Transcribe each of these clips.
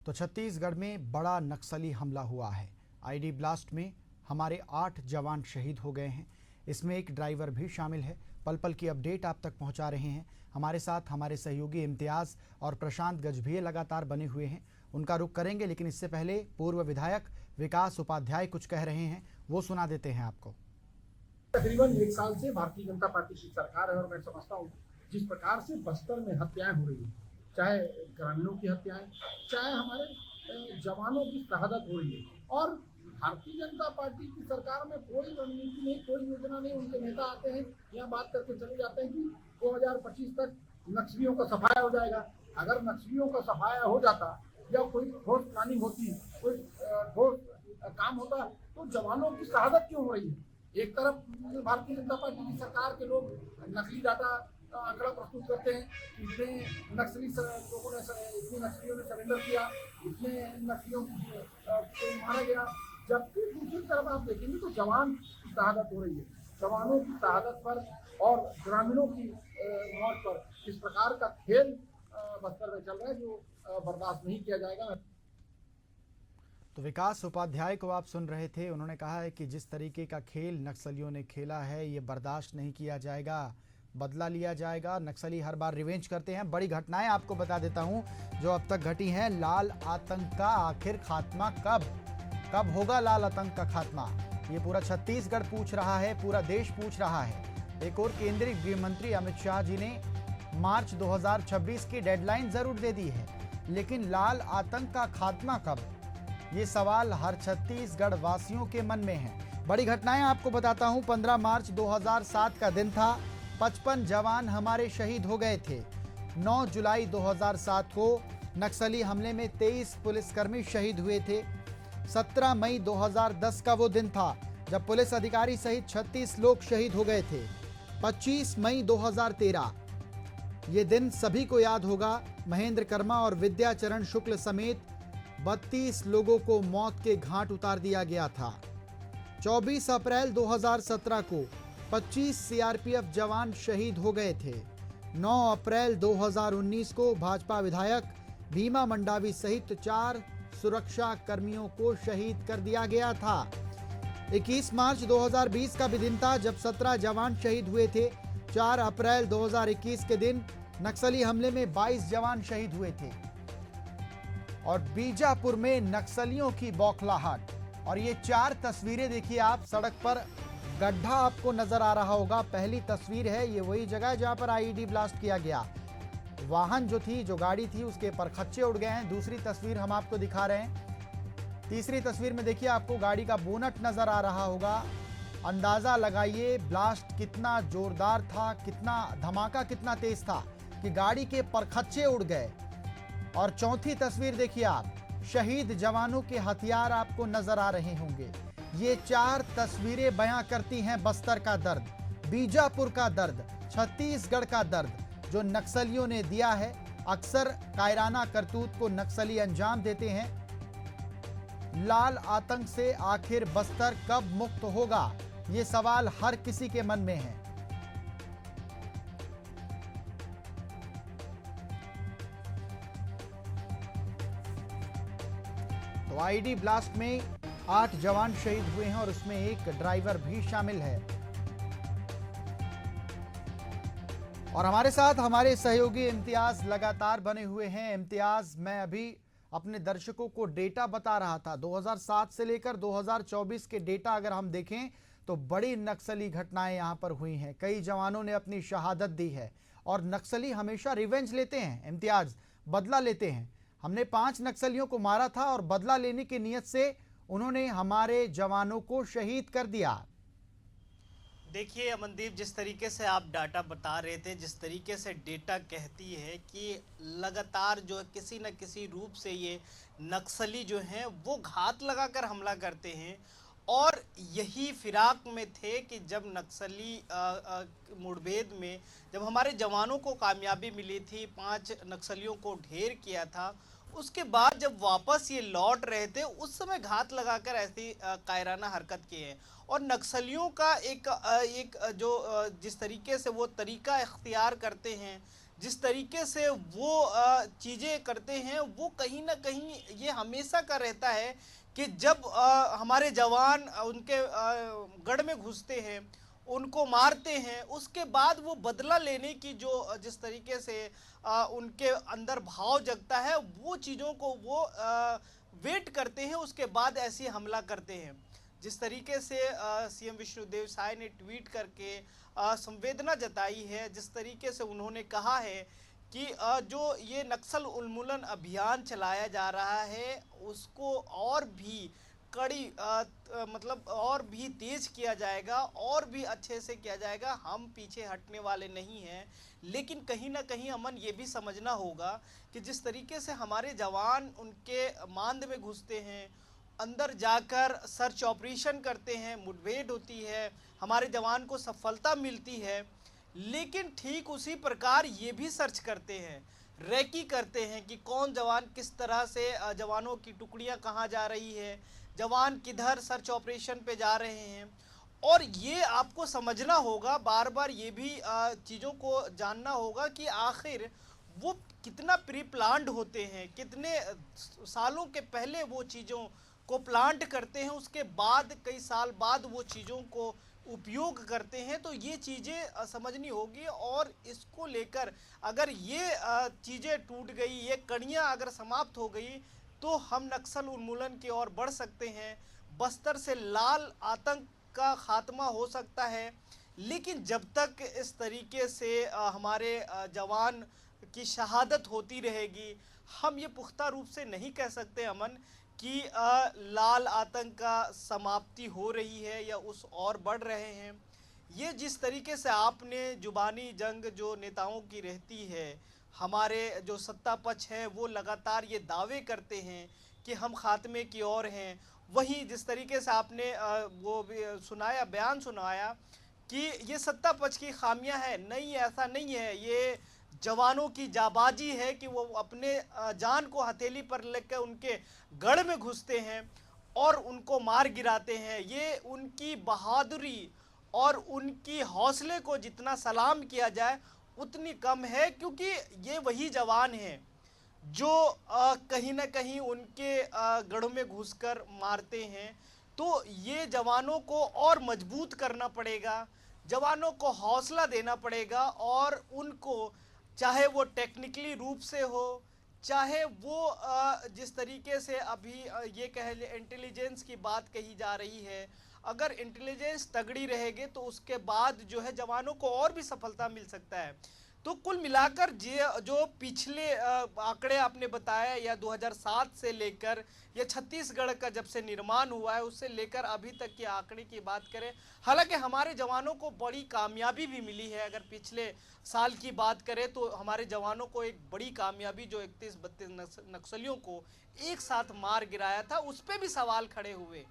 तो छत्तीसगढ़ में बड़ा नक्सली हमला हुआ है। आईडी ब्लास्ट में हमारे 8 जवान शहीद हो गए हैं। इसमें एक ड्राइवर भी शामिल है। पल पल की अपडेट आप तक पहुंचा रहे हैं। हमारे साथ हमारे सहयोगी इम्तियाज और प्रशांत गजभिये लगातार बने हुए हैं। उनका रुख करेंगे, लेकिन इससे पहले पूर्व विधायक विकास उपाध्याय कुछ कह रहे हैं, वो सुना देते हैं आपको। तकरीबन 1 साल से भारतीय जनता पार्टी की सरकार है और मैं समझता हूँ जिस प्रकार से बस्तर में हत्याएं हो रही हैं, चाहे ग्रामीणों की हत्याएं, चाहे हमारे जवानों की शहादत हो रही है, और भारतीय जनता पार्टी की सरकार में कोई रणनीति नहीं, कोई योजना नहीं। उनके नेता आते हैं, यहाँ बात करके चले जाते हैं कि 2025 तक नक्सलियों का सफाया हो जाएगा। अगर नक्सलियों का सफाया हो जाता या कोई ठोस प्लानिंग होती, कोई ठोस काम होता, तो जवानों की शहादत क्यों हो रही है? एक तरफ भारतीय जनता पार्टी की सरकार के लोग नकली डाटा आंकड़ा प्रस्तुत करते हैं, इतने नक्सली लोगों ने, इतने नक्सलियों ने सरेंडर किया, इतने नक्सलियों को मारा गया, जबकि दूसरी तरफ आप देखेंगे तो जवान की शहादत हो रही है। जवानों की शहादत पर और ग्रामीणों की मौत पर इस प्रकार का खेल बस्तर में चल रहा है, जो बर्दाश्त नहीं किया जाएगा। तो विकास उपाध्याय को आप सुन रहे थे। उन्होंने कहा है कि जिस तरीके का खेल नक्सलियों ने खेला है, ये बर्दाश्त नहीं किया जाएगा, बदला लिया जाएगा। नक्सली हर बार रिवेंज करते हैं। बड़ी घटनाएं आपको बता देता हूं जो अब तक घटी हैं। लाल आतंक का आखिर खात्मा कब होगा? लाल आतंक का खात्मा, ये पूरा छत्तीसगढ़ पूछ रहा है, पूरा देश पूछ रहा है। एक और केंद्रीय गृह मंत्री अमित शाह जी ने मार्च 2026 की डेडलाइन जरूर दे दी है, लेकिन लाल आतंक का खात्मा कब? ये सवाल हर छत्तीसगढ़ वासियों के मन में है। बड़ी घटनाएं आपको बताता हूं। 15 मार्च 2007 का दिन था। 55 जवान हमारे शहीद हो गए थे। 9 जुलाई 2007 को नक्सली हमले में 23 पुलिसकर्मी शहीद हुए थे। 17 मई 2010 का वो दिन था जब पुलिस अधिकारी सहित 36 लोग शहीद हो गए थे। 25 मई 2013, ये दिन सभी को याद होगा। महेंद्र कर्मा और विद्याचरण शुक्ल समेत 32 लोगों को मौत के घाट उतार दिया गया था। 24 अप्रैल 2017 को 25 सीआरपीएफ जवान शहीद हो गए थे। 9 अप्रैल 2019 को भाजपा विधायक भीमा मंडावी सहित 4 सुरक्षा कर्मियों को शहीद कर दिया गया था। 21 मार्च 2020 का भी दिन था जब 17 जवान शहीद हुए थे। 4 अप्रैल 2021 के दिन नक्सली हमले में 22 जवान शहीद हुए थे। और बीजापुर में नक्सलियों की बौखलाहट। और ये 4 तस्वीरें देखिए आप। सड़क पर गड्ढा आपको नजर आ रहा होगा। पहली तस्वीर है, ये वही जगह है जहां पर आईईडी ब्लास्ट किया गया। वाहन जो गाड़ी थी, उसके परखच्चे उड़ गए हैं। दूसरी तस्वीर हम आपको दिखा रहे हैं। तीसरी तस्वीर में देखिए आपको गाड़ी का बोनट नजर आ रहा होगा। अंदाजा लगाइए ब्लास्ट कितना जोरदार था, कितना धमाका कितना तेज था कि गाड़ी के परखच्चे उड़ गए। और चौथी तस्वीर देखिए आप, शहीद जवानों के हथियार आपको नजर आ रहे होंगे। ये 4 तस्वीरें बयां करती हैं बस्तर का दर्द, बीजापुर का दर्द, छत्तीसगढ़ का दर्द जो नक्सलियों ने दिया है। अक्सर कायराना करतूत को नक्सली अंजाम देते हैं। लाल आतंक से आखिर बस्तर कब मुक्त होगा, ये सवाल हर किसी के मन में है। तो आईडी ब्लास्ट में 8 जवान शहीद हुए हैं और उसमें एक ड्राइवर भी शामिल है। और हमारे साथ हमारे सहयोगी इम्तियाज लगातार बने हुए हैं। इम्तियाज, मैं अभी अपने दर्शकों को डेटा बता रहा था। 2007 से लेकर 2024 के डेटा अगर हम देखें तो बड़ी नक्सली घटनाएं यहां पर हुई हैं। कई जवानों ने अपनी शहादत दी है और नक्सली हमेशा रिवेंज लेते हैं। इम्तियाज, बदला लेते हैं। हमने 5 नक्सलियों को मारा था और बदला लेने की नीयत से उन्होंने हमारे जवानों को शहीद कर दिया। देखिए अमनदीप, जिस तरीके से आप डाटा बता रहे थे, जिस तरीके से डेटा कहती है कि लगातार जो किसी न किसी रूप से ये नक्सली जो हैं वो घात लगाकर हमला करते हैं। और यही फिराक में थे कि जब नक्सली मुठभेड़ में जब हमारे जवानों को कामयाबी मिली थी, 5 नक्सलियों को ढेर किया था, उसके बाद जब वापस ये लौट रहे थे उस समय घात लगाकर ऐसी कायराना हरकत की है। और नक्सलियों का एक जो जिस तरीके से वो तरीका इख्तियार करते हैं, जिस तरीके से वो चीज़ें करते हैं, वो कहीं ना कहीं ये हमेशा का रहता है कि जब हमारे जवान उनके गढ़ में घुसते हैं, उनको मारते हैं, उसके बाद वो बदला लेने की जो जिस तरीके से उनके अंदर भाव जगता है, वो चीज़ों को वो वेट करते हैं, उसके बाद ऐसी हमला करते हैं। जिस तरीके से सीएम विष्णुदेव साय ने ट्वीट करके संवेदना जताई है, जिस तरीके से उन्होंने कहा है कि जो ये नक्सल उन्मूलन अभियान चलाया जा रहा है, उसको और भी कड़ी मतलब और भी तेज किया जाएगा, और भी अच्छे से किया जाएगा। हम पीछे हटने वाले नहीं हैं। लेकिन कहीं ना कहीं अमन ये भी समझना होगा कि जिस तरीके से हमारे जवान उनके मांद में घुसते हैं, अंदर जाकर सर्च ऑपरेशन करते हैं, मुठभेड़ होती है, हमारे जवान को सफलता मिलती है, लेकिन ठीक उसी प्रकार ये भी सर्च करते हैं, रैकी करते हैं कि कौन जवान किस तरह से, जवानों की टुकड़ियां कहाँ जा रही है, जवान किधर सर्च ऑपरेशन पे जा रहे हैं। और ये आपको समझना होगा, बार बार ये भी चीज़ों को जानना होगा कि आखिर वो कितना प्री प्लान्ड होते हैं, कितने सालों के पहले वो चीज़ों को प्लांट करते हैं, उसके बाद कई साल बाद वो चीज़ों को उपयोग करते हैं। तो ये चीज़ें समझनी होगी, और इसको लेकर अगर ये चीज़ें टूट गई, ये कड़ियाँ अगर समाप्त हो गई, तो हम नक्सल उन्मूलन की ओर बढ़ सकते हैं। बस्तर से लाल आतंक का खात्मा हो सकता है। लेकिन जब तक इस तरीके से हमारे जवान की शहादत होती रहेगी, हम ये पुख्ता रूप से नहीं कह सकते अमन कि लाल आतंक का समाप्ति हो रही है या उस और बढ़ रहे हैं। ये जिस तरीके से आपने जुबानी जंग जो नेताओं की रहती है, हमारे जो सत्ता पक्ष है वो लगातार ये दावे करते हैं कि हम खात्मे की ओर हैं। वहीं जिस तरीके से आपने वो भी सुनाया, बयान सुनाया कि ये सत्ता पक्ष की खामियां है, नहीं ऐसा नहीं है, ये जवानों की जाबाजी है कि वो अपने जान को हथेली पर लेकर उनके गढ़ में घुसते हैं और उनको मार गिराते हैं। ये उनकी बहादुरी और उनकी हौसले को जितना सलाम किया जाए उतनी कम है, क्योंकि ये वही जवान हैं जो कहीं ना कहीं उनके गढ़ों में घुसकर मारते हैं। तो ये जवानों को और मजबूत करना पड़ेगा, जवानों को हौसला देना पड़ेगा, और उनको चाहे वो टेक्निकली रूप से हो, चाहे वो जिस तरीके से अभी ये कह ले इंटेलिजेंस की बात कही जा रही है, अगर इंटेलिजेंस तगड़ी रहेगी तो उसके बाद जो है जवानों को और भी सफलता मिल सकता है। तो कुल मिलाकर जो पिछले आंकड़े आपने बताया, या 2007 से लेकर या छत्तीसगढ़ का जब से निर्माण हुआ है उससे लेकर अभी तक के आंकड़े की बात करें, हालांकि हमारे जवानों को बड़ी कामयाबी भी मिली है। अगर पिछले साल की बात करें तो हमारे जवानों को एक बड़ी कामयाबी, जो 31-32 नक्सलियों को एक साथ मार गिराया था, उस पर भी सवाल खड़े हुए,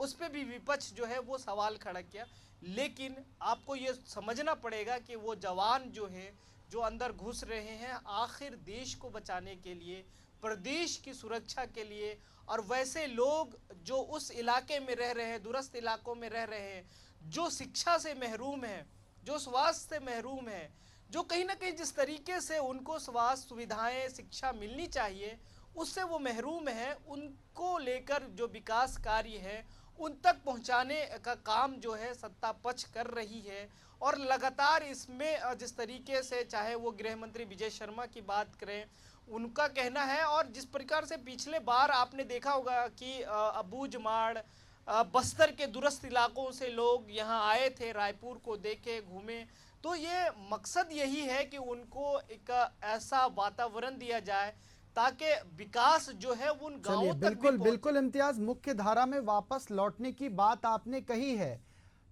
उस पर भी विपक्ष जो है वो सवाल खड़ा किया। लेकिन आपको ये समझना पड़ेगा कि वो जवान जो है, जो अंदर घुस रहे हैं आखिर देश को बचाने के लिए, प्रदेश की सुरक्षा के लिए, और वैसे लोग जो उस इलाके में रह रहे हैं, दूरस्थ इलाकों में रह रहे हैं, जो शिक्षा से महरूम हैं, जो स्वास्थ्य से महरूम हैं, जो कहीं ना कहीं जिस तरीके से उनको स्वास्थ्य सुविधाएं, शिक्षा मिलनी चाहिए उससे वो महरूम हैं, उनको लेकर जो विकास कार्य है उन तक पहुंचाने का काम जो है सत्ता पक्ष कर रही है। और लगातार इसमें जिस तरीके से, चाहे वो गृह मंत्री विजय शर्मा की बात करें, उनका कहना है, और जिस प्रकार से पिछले बार आपने देखा होगा कि अबूझमाड़, बस्तर के दूरस्थ इलाकों से लोग यहाँ आए थे, रायपुर को देखे, घूमे, तो ये मकसद यही है कि उनको एक ऐसा वातावरण दिया जाए ताकि विकास जो है उन गांवों तक बिल्कुल बिल्कुल इम्तियाज, मुख्य धारा में वापस लौटने की बात आपने कही है।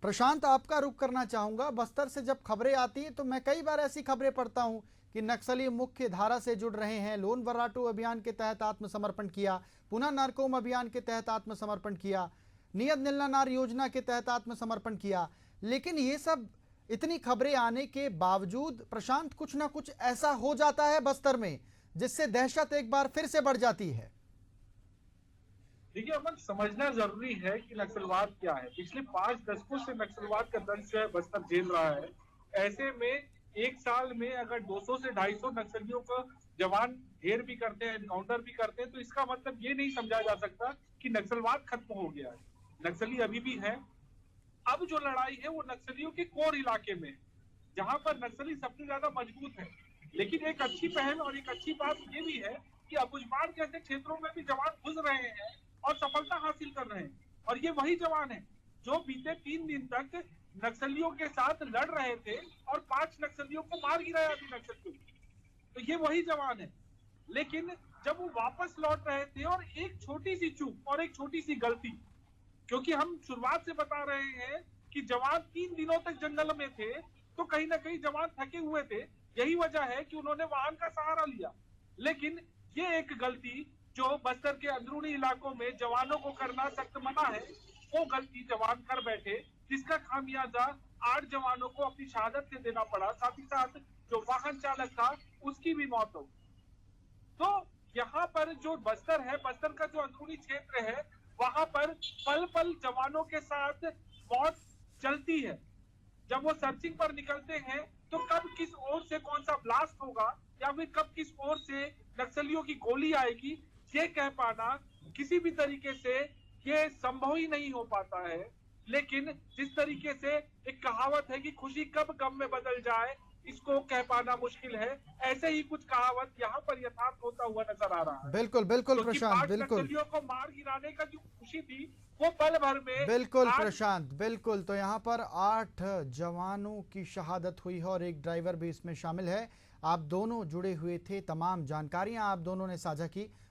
प्रशांत, आपका रुख करना चाहूंगा। बस्तर से जब खबरें आती हैं तो मैं कई बार ऐसी खबरें पढ़ता हूं कि नक्सली मुख्य धारा से जुड़ रहे हैं, लोन वर्राटू अभियान के तहत आत्मसमर्पण किया, पुनः नारकोम अभियान के तहत आत्मसमर्पण किया, नियत नीलनार योजना के तहत आत्मसमर्पण किया। लेकिन ये सब इतनी खबरें आने के बावजूद प्रशांत, कुछ ना कुछ ऐसा हो जाता है बस्तर में जिससे दहशत एक बार फिर से बढ़ जाती है। देखिए अमन, समझना जरूरी है कि नक्सलवाद क्या है। पिछले 5 दशकों से नक्सलवाद का दंश जो है बस्तर झेल रहा है। ऐसे में एक साल में अगर 200 से 250 नक्सलियों को जवान ढेर भी करते हैं, एनकाउंटर भी करते हैं, तो इसका मतलब ये नहीं समझा जा सकता कि नक्सलवाद खत्म हो गया है। नक्सली अभी भी है। अब जो लड़ाई है वो नक्सलियों के कोर इलाके में, जहां पर नक्सली सबसे ज्यादा मजबूत है। लेकिन एक अच्छी पहल और एक अच्छी बात ये भी है कि अबुझमाड़ जैसे क्षेत्रों में भी जवान घुस रहे हैं और सफलता हासिल कर रहे हैं। और ये वही जवान है जो बीते 3 दिन तक नक्सलियों के साथ लड़ रहे थे और 5 नक्सलियों को मार गिराया भी नक्सलियों। तो ये वही जवान है। लेकिन जब वो वापस लौट रहे थे और एक छोटी सी चूक और एक छोटी सी गलती, क्योंकि हम शुरुआत से बता रहे हैं कि जवान 3 दिनों तक जंगल में थे, तो कहीं ना कहीं जवान थके हुए थे। यही वजह है कि उन्होंने वाहन का सहारा लिया। लेकिन ये एक गलती जो बस्तर के अंदरूनी इलाकों में जवानों को करना सख्त मना है, वो गलती जवान कर बैठे, जिसका खामियाजा 8 जवानों को अपनी शहादत से देना पड़ा। साथ ही साथ जो वाहन चालक था उसकी भी मौत हो। तो यहाँ पर जो बस्तर है, बस्तर का जो अंदरूनी क्षेत्र है, वहां पर पल पल जवानों के साथ मौत चलती है। जब वो सर्चिंग पर निकलते हैं तो कब किस ओर से कौन सा ब्लास्ट होगा या फिर कब किस ओर से नक्सलियों की गोली आएगी, ये कह पाना किसी भी तरीके से ये संभव ही नहीं हो पाता है। लेकिन जिस तरीके से एक कहावत है कि खुशी कब गम में बदल जाए, इसको कह पाना मुश्किल है। ऐसे ही कुछ कहावत यहाँ पर यथार्थ होता हुआ नजर आ रहा है। बिल्कुल बिल्कुल क्योंकि प्रशांत, 5 बिल्कुल नक्सलियों को मार गिराने का जो खुशी थी वो पल भर में बिल्कुल आज प्रशांत, बिल्कुल। तो यहाँ पर 8 जवानों की शहादत हुई है और एक ड्राइवर भी इसमें शामिल है। आप दोनों जुड़े हुए थे, तमाम जानकारियां आप दोनों ने साझा की।